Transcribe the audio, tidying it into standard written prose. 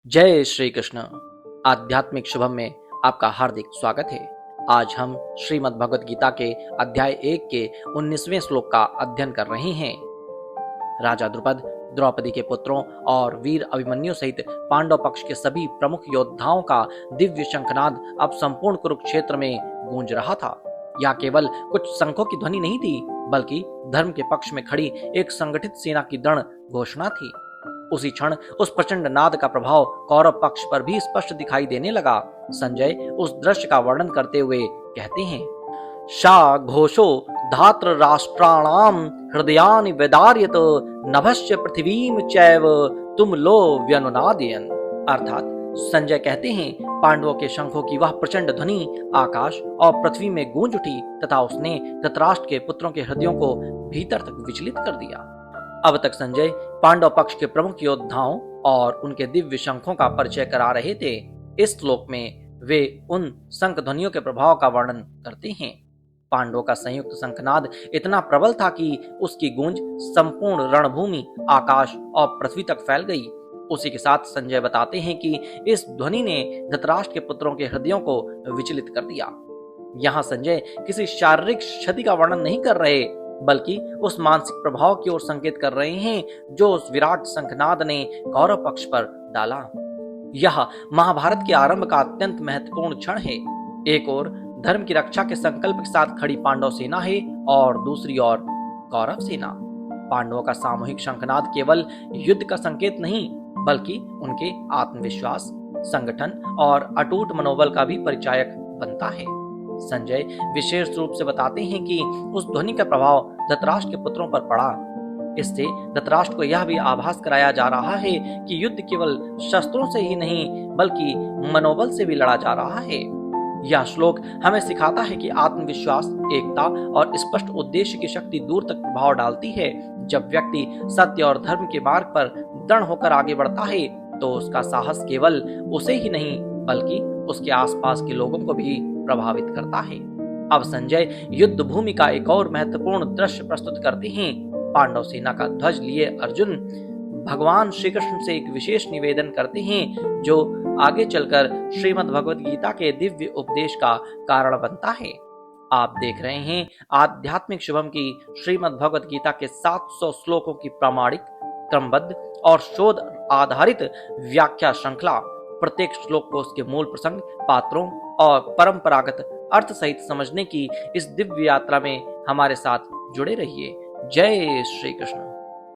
जय श्री कृष्ण। आध्यात्मिक शुभम में आपका हार्दिक स्वागत है। आज हम श्रीमद् भगवत गीता के अध्याय 1 के 19वें श्लोक का अध्ययन कर रहे हैं। राजा द्रुपद, द्रौपदी के पुत्रों और वीर अभिमन्यु सहित पांडव पक्ष के सभी प्रमुख योद्धाओं का दिव्य शंखनाद अब संपूर्ण कुरुक्षेत्र में गूंज रहा था। यह केवल कुछ शंखों की ध्वनि नहीं थी, बल्कि धर्म के पक्ष में खड़ी एक संगठित सेना की दृढ़ घोषणा थी। उसी क्षण उस प्रचंड नाद का प्रभाव कौरव पक्ष पर भी स्पष्ट दिखाई देने लगा। संजय उस दृश्य का वर्णन करते हुए कहते हैं, शा घोषो धात्र राष्ट्राणाम हृदयानि वेदार्यत नभस्य पृथ्वीम चैव तुम लो व्यनुनादयन। अर्थात संजय कहते हैं, पांडवों के शंखों की वह प्रचंड ध्वनि आकाश और पृथ्वी में गूंज उठी तथा उसने धृतराष्ट्र के पुत्रों के हृदयों को भीतर तक विचलित कर दिया। अब तक संजय पांडव पक्ष के प्रमुख योद्धाओं और उनके दिव्य शंखों का परिचय करा रहे थे। इस श्लोक में वे उन शंख ध्वनियों के प्रभाव का वर्णन करते हैं। पांडवों का संयुक्त शंखनाद इतना प्रबल था कि उसकी गूंज संपूर्ण रणभूमि, आकाश और पृथ्वी तक फैल गई। उसी के साथ संजय बताते हैं कि इस ध्वनि ने धृतराष्ट्र के पुत्रों के हृदयों को विचलित कर दिया। यहाँ संजय किसी शारीरिक क्षति का वर्णन नहीं कर रहे, बल्कि उस मानसिक प्रभाव की ओर संकेत कर रहे हैं जो उस विराट शंखनाद ने कौरव पक्ष पर डाला। यह महाभारत के आरंभ का अत्यंत महत्वपूर्ण क्षण है। एक ओर धर्म की रक्षा के संकल्प के साथ खड़ी पांडव सेना है और दूसरी ओर कौरव सेना। पांडवों का सामूहिक शंखनाद केवल युद्ध का संकेत नहीं, बल्कि उनके आत्मविश्वास, संगठन और अटूट मनोबल का भी परिचायक बनता है। संजय विशेष रूप से बताते हैं कि उस ध्वनि का प्रभाव धृतराष्ट्र के पुत्रों पर पड़ा। इससे धृतराष्ट्र को यह भी आभास कराया जा रहा है कि युद्ध केवल शस्त्रों से ही नहीं, बल्कि मनोबल से भी लड़ा जा रहा है। यह श्लोक हमें सिखाता है कि आत्मविश्वास, एकता और स्पष्ट उद्देश्य की शक्ति दूर तक प्रभाव डालती है। जब व्यक्ति सत्य और धर्म के मार्ग पर दृढ़ होकर आगे बढ़ता है, तो उसका साहस केवल उसे ही नहीं, बल्कि उसके आसपास के लोगों को भी प्रभावित करता है। अब संजय युद्ध भूमि का एक और महत्वपूर्ण दृश्य प्रस्तुत करते हैं। पांडव सेना का ध्वज लिए अर्जुन भगवान श्री कृष्ण से एक विशेष निवेदन करते हैं, जो आगे चलकर श्रीमद् भगवत गीता के दिव्य उपदेश का कारण बनता है। आप देख रहे हैं आध्यात्मिक शुभम की श्रीमद् भगवत गीता के 700 श्लोकों की प्रामाणिक, क्रमबद्ध और शोध आधारित व्याख्या श्रृंखला। प्रत्येक श्लोक को उसके मूल प्रसंग, पात्रों और परंपरागत अर्थ सहित समझने की इस दिव्य यात्रा में हमारे साथ जुड़े रहिए। जय श्री कृष्ण।